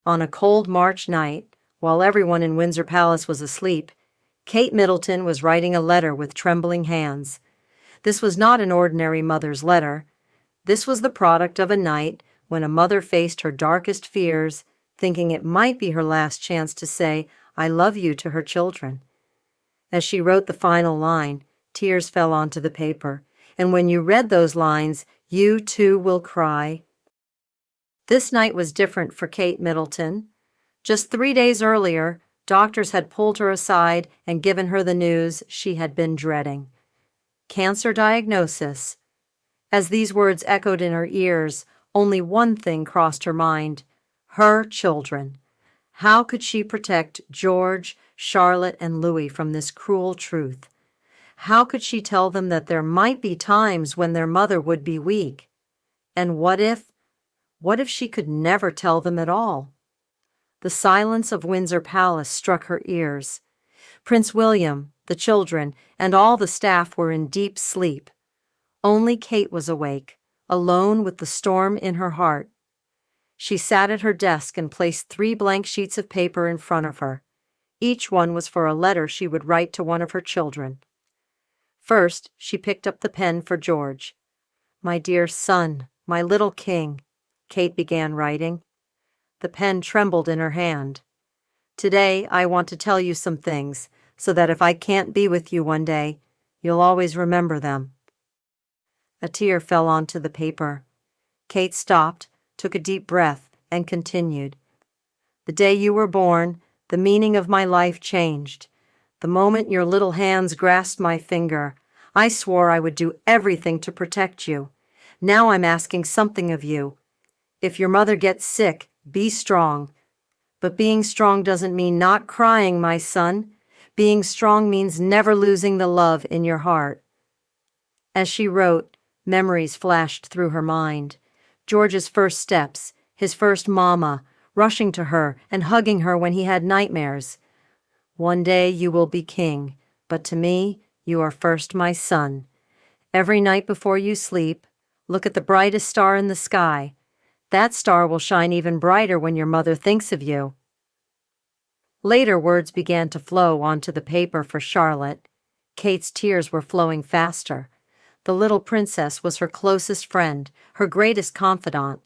On a cold March night, while everyone in Windsor Palace was asleep, Kate Middleton was writing a letter with trembling hands. This was not an ordinary mother's letter. This was the product of a night when a mother faced her darkest fears, thinking it might be her last chance to say, "I love you" to her children. As she wrote the final line, tears fell onto the paper, and when you read those lines, you too will cry. This night was different for Kate Middleton. Just 3 days earlier, doctors had pulled her aside and given her the news she had been dreading. Cancer diagnosis. As these words echoed in her ears, only one thing crossed her mind: her children. How could she protect George, Charlotte, and Louis from this cruel truth? How could she tell them that there might be times when their mother would be weak? And what if she could never tell them at all? The silence of Windsor Palace struck her ears. Prince William, the children, and all the staff were in deep sleep. Only Kate was awake, alone with the storm in her heart. She sat at her desk and placed 3 blank sheets of paper in front of her. Each one was for a letter she would write to one of her children. First, she picked up the pen for George. "My dear son, my little king," Kate began writing. The pen trembled in her hand. "Today, I want to tell you some things, so that if I can't be with you one day, you'll always remember them." A tear fell onto the paper. Kate stopped, took a deep breath, and continued. "The day you were born, the meaning of my life changed. The moment your little hands grasped my finger, I swore I would do everything to protect you. Now I'm asking something of you. If your mother gets sick, be strong. But being strong doesn't mean not crying, my son. Being strong means never losing the love in your heart." As she wrote, memories flashed through her mind. George's first steps, his first mama, rushing to her and hugging her when he had nightmares. "One day you will be king, but to me, you are first my son. Every night before you sleep, look at the brightest star in the sky. That star will shine even brighter when your mother thinks of you." Later words began to flow onto the paper for Charlotte. Kate's tears were flowing faster. The little princess was her closest friend, her greatest confidant.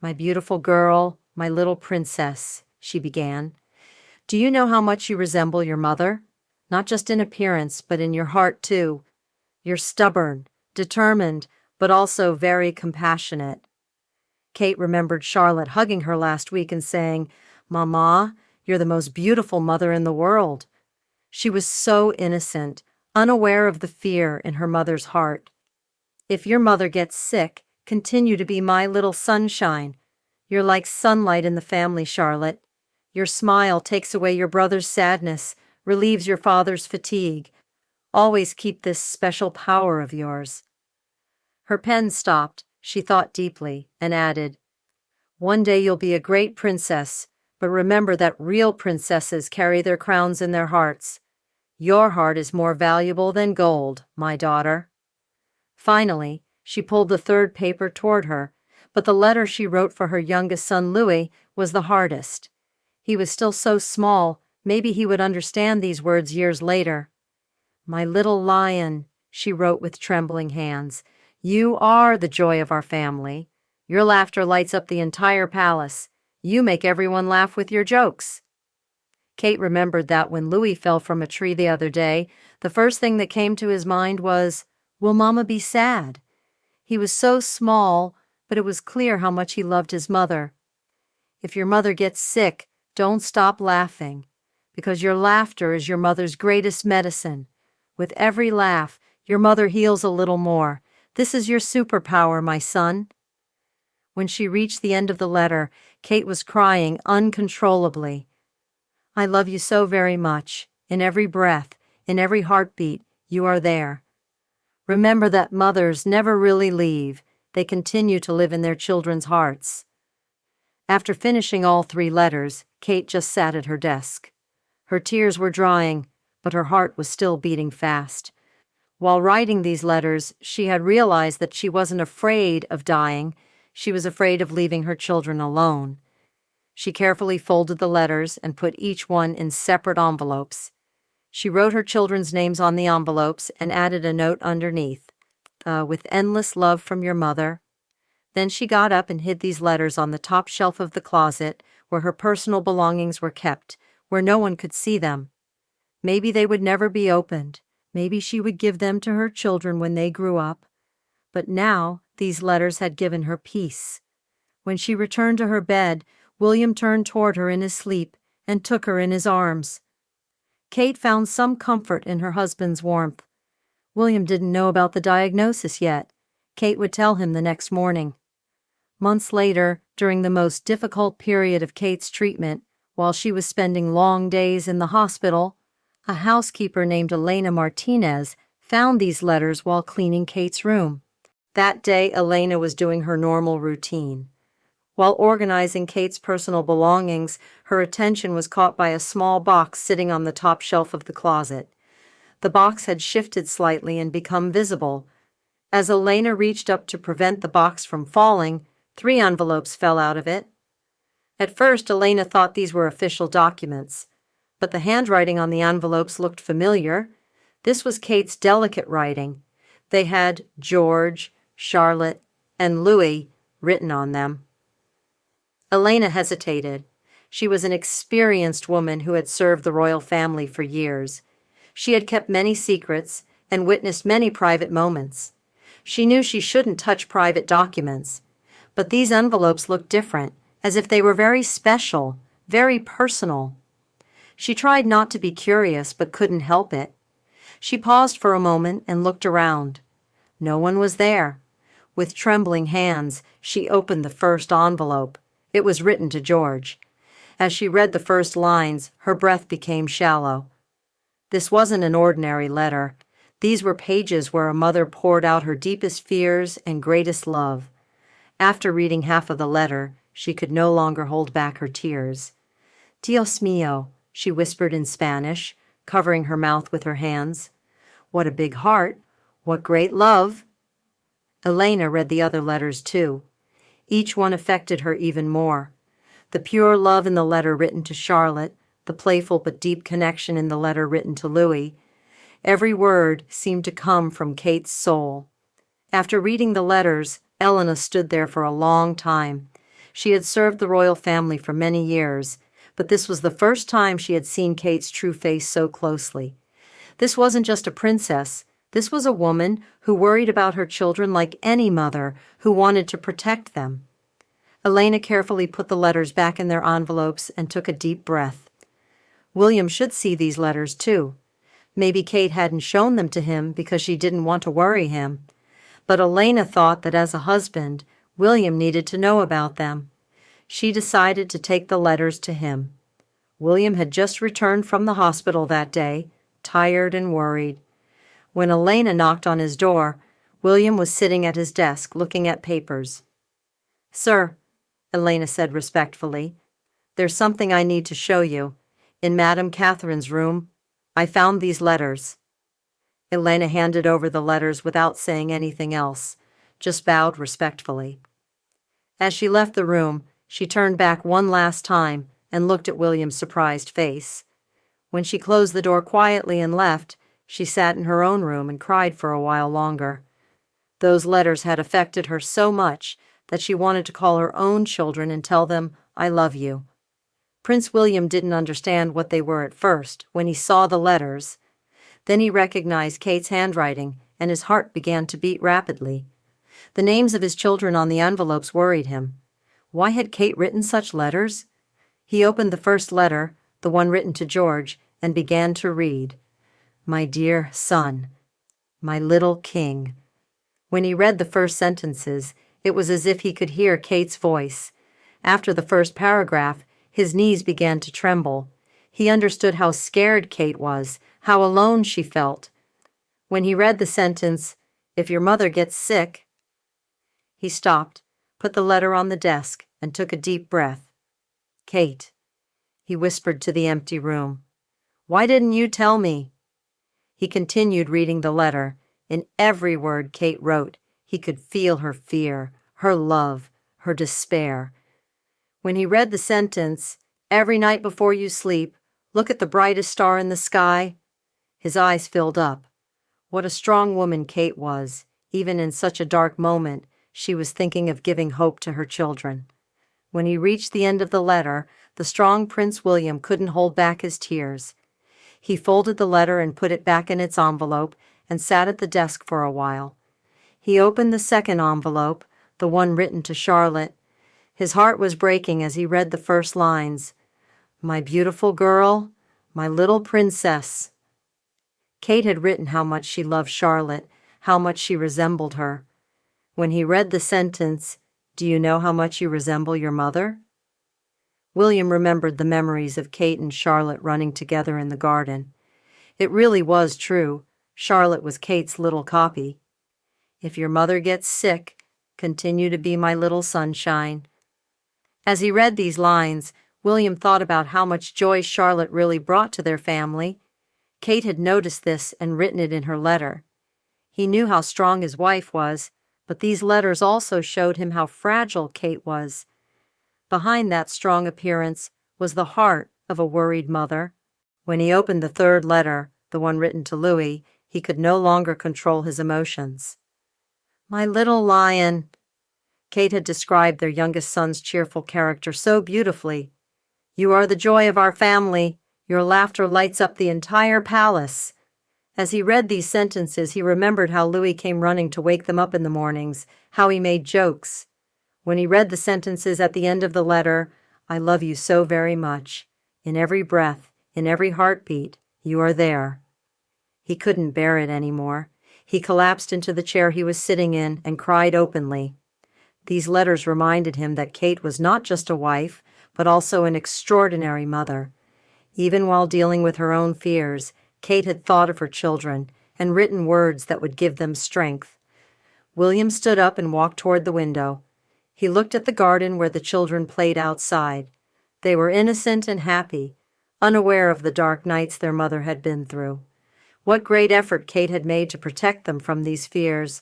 "My beautiful girl, my little princess," she began. "Do you know how much you resemble your mother? Not just in appearance, but in your heart too. You're stubborn, determined, but also very compassionate." Kate remembered Charlotte hugging her last week and saying, "Mama, you're the most beautiful mother in the world." She was so innocent, unaware of the fear in her mother's heart. "If your mother gets sick, continue to be my little sunshine. You're like sunlight in the family, Charlotte. Your smile takes away your brother's sadness, relieves your father's fatigue. Always keep this special power of yours." Her pen stopped. She thought deeply and added, "One day you'll be a great princess, but remember that real princesses carry their crowns in their hearts. Your heart is more valuable than gold, my daughter." Finally, she pulled the 3rd paper toward her, but the letter she wrote for her youngest son, Louis, was the hardest. He was still so small, maybe he would understand these words years later. "My little lion," she wrote with trembling hands, "you are the joy of our family. Your laughter lights up the entire palace. You make everyone laugh with your jokes." Kate remembered that when Louis fell from a tree the other day, the first thing that came to his mind was, "Will Mama be sad?" He was so small, but it was clear how much he loved his mother. If your mother gets sick, don't stop laughing, because your laughter is your mother's greatest medicine. With every laugh, your mother heals a little more. This is your superpower, my son. When she reached the end of the letter, Kate was crying uncontrollably. "I love you so very much. In every breath, in every heartbeat, you are there. Remember that mothers never really leave. They continue to live in their children's hearts." After finishing all 3 letters, Kate just sat at her desk. Her tears were drying, but her heart was still beating fast. While writing these letters, she had realized that she wasn't afraid of dying. She was afraid of leaving her children alone. She carefully folded the letters and put each one in separate envelopes. She wrote her children's names on the envelopes and added a note underneath, with endless love from your mother. Then she got up and hid these letters on the top shelf of the closet where her personal belongings were kept, where no one could see them. Maybe they would never be opened. Maybe she would give them to her children when they grew up. But now these letters had given her peace. When she returned to her bed, William turned toward her in his sleep and took her in his arms. Kate found some comfort in her husband's warmth. William didn't know about the diagnosis yet. Kate would tell him the next morning. Months later, during the most difficult period of Kate's treatment, while she was spending long days in the hospital, a housekeeper named Elena Martinez found these letters while cleaning Kate's room. That day, Elena was doing her normal routine. While organizing Kate's personal belongings, her attention was caught by a small box sitting on the top shelf of the closet. The box had shifted slightly and become visible. As Elena reached up to prevent the box from falling, 3 envelopes fell out of it. At first, Elena thought these were official documents, but the handwriting on the envelopes looked familiar. This was Kate's delicate writing. They had George, Charlotte, and Louis written on them. Elena hesitated. She was an experienced woman who had served the royal family for years. She had kept many secrets and witnessed many private moments. She knew she shouldn't touch private documents, but these envelopes looked different, as if they were very special, very personal. She tried not to be curious, but couldn't help it. She paused for a moment and looked around. No one was there. With trembling hands, she opened the first envelope. It was written to George. As she read the first lines, her breath became shallow. This wasn't an ordinary letter. These were pages where a mother poured out her deepest fears and greatest love. After reading half of the letter, she could no longer hold back her tears. Dios mío, she whispered in Spanish, covering her mouth with her hands. What a big heart! What great love! Elena read the other letters too. Each one affected her even more. The pure love in the letter written to Charlotte, the playful but deep connection in the letter written to Louis. Every word seemed to come from Kate's soul. After reading the letters, Elena stood there for a long time. She had served the royal family for many years, but this was the first time she had seen Kate's true face so closely. This wasn't just a princess. This was a woman who worried about her children like any mother who wanted to protect them. Elena carefully put the letters back in their envelopes and took a deep breath. William should see these letters too. Maybe Kate hadn't shown them to him because she didn't want to worry him. But Elena thought that as a husband, William needed to know about them. She decided to take the letters to him. William had just returned from the hospital that day, tired and worried. When Elena knocked on his door, William was sitting at his desk looking at papers. "Sir," Elena said respectfully, "there's something I need to show you. In Madame Catherine's room, I found these letters." Elena handed over the letters without saying anything else, just bowed respectfully. As she left the room, she turned back one last time and looked at William's surprised face. When she closed the door quietly and left, she sat in her own room and cried for a while longer. Those letters had affected her so much that she wanted to call her own children and tell them, "I love you." Prince William didn't understand what they were at first, when he saw the letters. Then he recognized Kate's handwriting, and his heart began to beat rapidly. The names of his children on the envelopes worried him. Why had Kate written such letters? He opened the first letter, the one written to George, and began to read. "My dear son, my little king." When he read the first sentences, it was as if he could hear Kate's voice. After the first paragraph, his knees began to tremble. He understood how scared Kate was, how alone she felt. When he read the sentence, "If your mother gets sick," he stopped, put the letter on the desk, and took a deep breath. "Kate," he whispered to the empty room, "why didn't you tell me?" He continued reading the letter. In every word Kate wrote, he could feel her fear, her love, her despair. When he read the sentence, "Every night before you sleep, look at the brightest star in the sky," his eyes filled up. What a strong woman Kate was. Even in such a dark moment, she was thinking of giving hope to her children. When he reached the end of the letter, the strong Prince William couldn't hold back his tears. He folded the letter and put it back in its envelope and sat at the desk for a while. He opened the second envelope, the one written to Charlotte. His heart was breaking as he read the first lines. "My beautiful girl, my little princess." Kate had written how much she loved Charlotte, how much she resembled her. When he read the sentence, "Do you know how much you resemble your mother?" William remembered the memories of Kate and Charlotte running together in the garden. It really was true. Charlotte was Kate's little copy. "If your mother gets sick, continue to be my little sunshine." As he read these lines, William thought about how much joy Charlotte really brought to their family. Kate had noticed this and written it in her letter. He knew how strong his wife was, but these letters also showed him how fragile Kate was. Behind that strong appearance was the heart of a worried mother. When he opened the third letter, the one written to Louis, he could no longer control his emotions. "My little lion." Kate had described their youngest son's cheerful character so beautifully. "You are the joy of our family. Your laughter lights up the entire palace." As he read these sentences, he remembered how Louis came running to wake them up in the mornings, how he made jokes. When he read the sentences at the end of the letter, "I love you so very much. In every breath, in every heartbeat, you are there." He couldn't bear it anymore. He collapsed into the chair he was sitting in and cried openly. These letters reminded him that Kate was not just a wife, but also an extraordinary mother. Even while dealing with her own fears, Kate had thought of her children and written words that would give them strength. William stood up and walked toward the window. He looked at the garden where the children played outside. They were innocent and happy, unaware of the dark nights their mother had been through. What great effort Kate had made to protect them from these fears.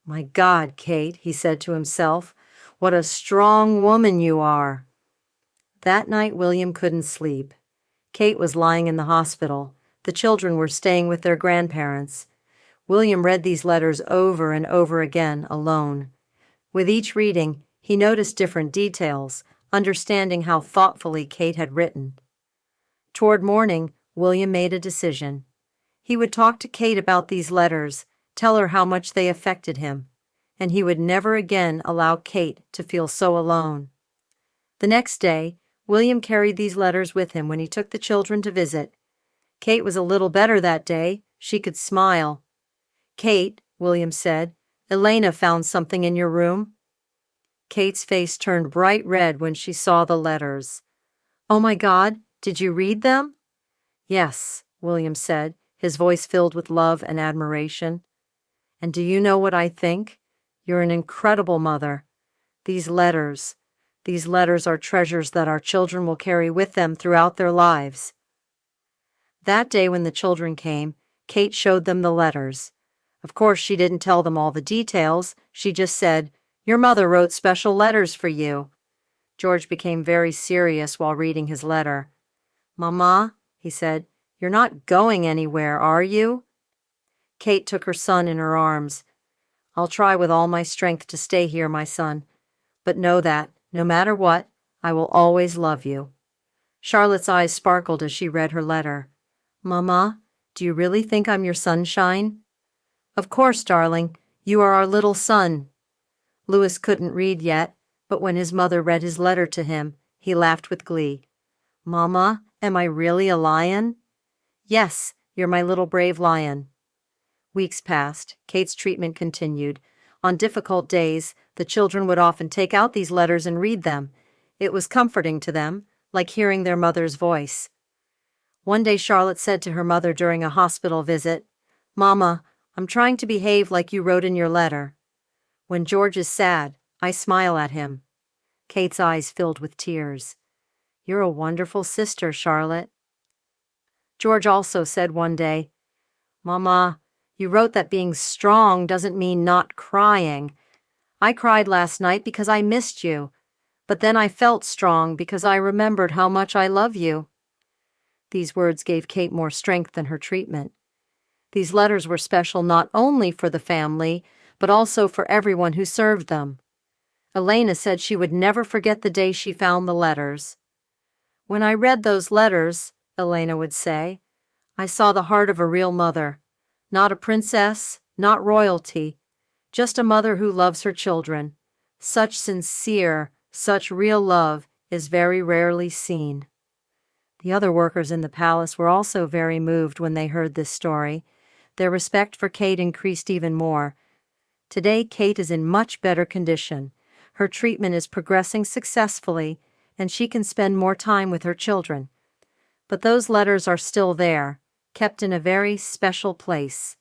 "My God, Kate," he said to himself, "what a strong woman you are." That night William couldn't sleep. Kate was lying in the hospital. The children were staying with their grandparents. William read these letters over and over again, alone. With each reading, he noticed different details, understanding how thoughtfully Kate had written. Toward morning, William made a decision. He would talk to Kate about these letters, tell her how much they affected him, and he would never again allow Kate to feel so alone. The next day, William carried these letters with him when he took the children to visit. Kate was a little better that day. She could smile. "Kate," William said, "Elena found something in your room." Kate's face turned bright red when she saw the letters. "Oh my God, did you read them?" "Yes," William said, his voice filled with love and admiration. "And do you know what I think? You're an incredible mother. These letters are treasures that our children will carry with them throughout their lives." That day when the children came, Kate showed them the letters. Of course, she didn't tell them all the details. She just said, "Your mother wrote special letters for you." George became very serious while reading his letter. "Mama," he said, "you're not going anywhere, are you?" Kate took her son in her arms. "I'll try with all my strength to stay here, my son. But know that, no matter what, I will always love you." Charlotte's eyes sparkled as she read her letter. "Mama, do you really think I'm your sunshine?" "Of course, darling. You are our little son." Louis couldn't read yet, but when his mother read his letter to him, he laughed with glee. "Mama, am I really a lion?" "Yes, you're my little brave lion." Weeks passed. Kate's treatment continued. On difficult days, the children would often take out these letters and read them. It was comforting to them, like hearing their mother's voice. One day Charlotte said to her mother during a hospital visit, "Mama, I'm trying to behave like you wrote in your letter. When George is sad, I smile at him." Kate's eyes filled with tears. "You're a wonderful sister, Charlotte." George also said one day, "Mama, you wrote that being strong doesn't mean not crying. I cried last night because I missed you, But then I felt strong because I remembered how much I love you." These words gave Kate more strength than her treatment. These letters were special not only for the family, but also for everyone who served them. Elena said she would never forget the day she found the letters. "When I read those letters," Elena would say, "I saw the heart of a real mother. Not a princess, not royalty, just a mother who loves her children. Such sincere, such real love is very rarely seen." The other workers in the palace were also very moved when they heard this story. Their respect for Kate increased even more. Today, Kate is in much better condition. Her treatment is progressing successfully, and she can spend more time with her children. But those letters are still there, kept in a very special place.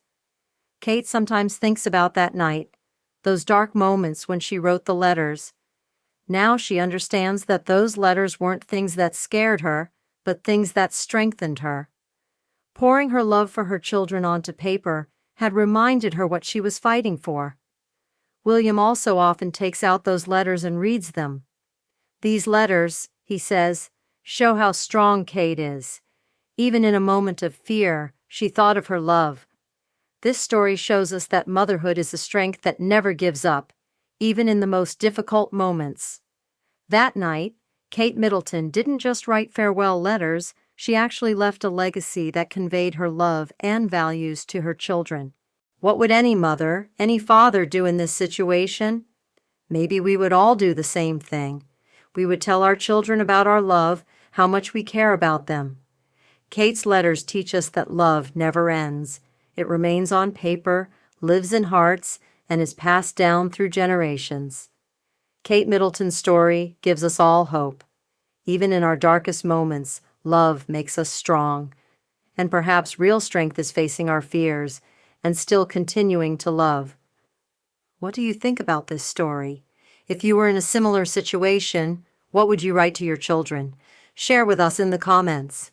Kate sometimes thinks about that night, those dark moments when she wrote the letters. Now she understands that those letters weren't things that scared her, but things that strengthened her. Pouring her love for her children onto paper had reminded her what she was fighting for. William also often takes out those letters and reads them. "These letters," he says, "show how strong Kate is. Even in a moment of fear, she thought of her love." This story shows us that motherhood is a strength that never gives up, even in the most difficult moments. That night, Kate Middleton didn't just write farewell letters, she actually left a legacy that conveyed her love and values to her children. What would any mother, any father do in this situation? Maybe we would all do the same thing. We would tell our children about our love, how much we care about them. Kate's letters teach us that love never ends. It remains on paper, lives in hearts, and is passed down through generations. Kate Middleton's story gives us all hope. Even in our darkest moments, love makes us strong. And perhaps real strength is facing our fears and still continuing to love. What do you think about this story? If you were in a similar situation, what would you write to your children? Share with us in the comments.